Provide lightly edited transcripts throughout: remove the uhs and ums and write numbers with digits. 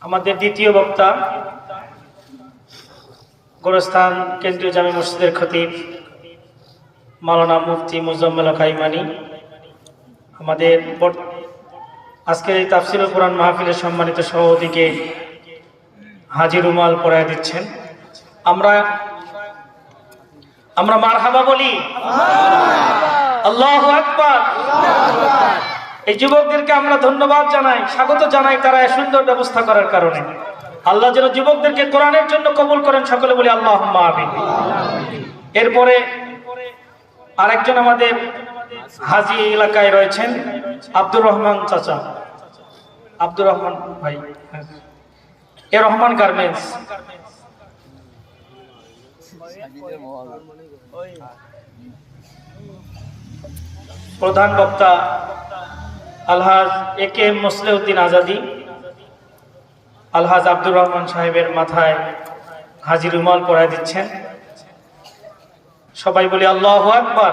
আমাদের দ্বিতীয় বক্তা গোরস্থান কেন্দ্রীয় জামে মসজিদের খতিব মাওলানা মুফতি মুজাম্মেল হক আইমানি আমাদের আজকের এই তাফসীরুল কুরআন মাহফিলের সম্মানিত সভাপতিকে হাজী রুমাল পরায় দিচ্ছেন। আমরা মারহাবা বলি, আল্লাহু আকবার। এই যুবকদেরকে আমরা ধন্যবাদ জানাই, স্বাগত জানাই তারা এত সুন্দর ব্যবস্থা করার কারণে। আল্লাহ যেন যুবকদেরকে কোরআনের জন্য কবুল করেন, সকলে বলি আল্লাহুম্মা আমিন। এরপরে আরেকজন আমাদের হাজী এলাকায় রয়েছেন আব্দুর রহমান চাচা, আব্দুর রহমান ভাই, এ রহমান গার্মেন্টস। প্রধান বক্তা আলহাজ একে এম মুসলিউদ্দিন আজাদি, আলহাজ আব্দুর রহমান সাহেবের মাথায় হাজী রুমাল পরায় দিচ্ছেন। সবাই বলি আল্লাহু আকবার।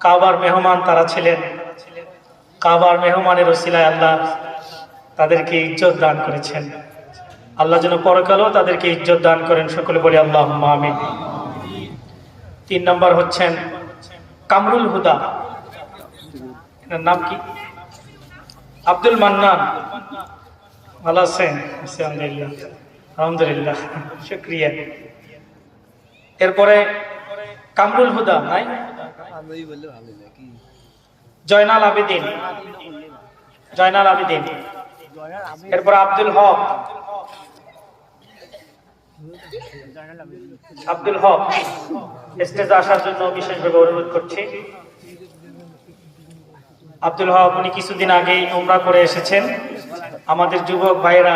কাবার মেহমান তারা ছিলেন, কাবার মেহমানের ওসিলায় আল্লাহ তাদেরকে ইজ্জত দান করেছেন। আল্লাহ যেন পরকালেও তাদেরকে ইজ্জত দান করেন, সকলে বলি আল্লাহুম্মা আমিন। 3 নম্বর হচ্ছেন কামরুল হুদা, এর নাম কি? আব্দুল মান্নান। ভালো আছেন? আলহামদুলিল্লাহ, আলহামদুলিল্লাহ, শুকরিয়া। এরপরে কামরুল হুদা নাই, জয়নাল আবেদিন, জয়নাল আবেদিন। এরপর আব্দুল হক, আব্দুল হক স্টেজে আসার জন্য বিশেষভাবে অনুরোধ করছি। আব্দুল হক উনি কিছুদিন আগেই উমরা করে এসেছেন, আমাদের যুবক ভাইয়েরা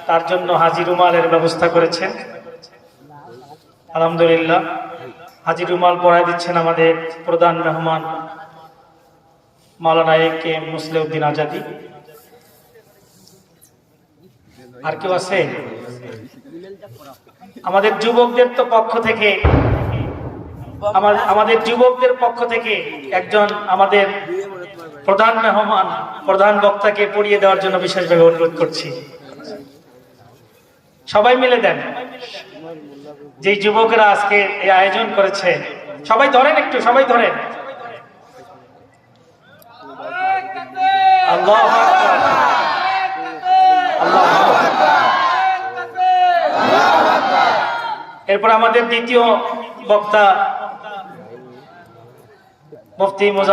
তার জন্য হাজী রুমালের ব্যবস্থা করেছেন। আলহামদুলিল্লাহ, হাজী রুমাল পরায় দিচ্ছেন আমাদের প্রধান মেহমান মাওলানা একে এম মুসলিউদ্দিন আজাদি। আর কেউ আছে? আমাদের যুবকদের তো পক্ষ থেকে, আমাদের যুবকদের পক্ষ থেকে একজন আমাদের প্রধান মেহমান, প্রধান বক্তাকে পড়িয়ে দেওয়ার জন্য বিশেষভাবে অনুরোধ করছি। সবাই মিলে দেন। যে যুবকেরা আজকে এই আয়োজন করেছে, সবাই ধরেন, একটু সবাই ধরেন। আল্লাহু আকবার, আল্লাহু আকবার। এরপর আমাদের দ্বিতীয় বক্তা মুফতি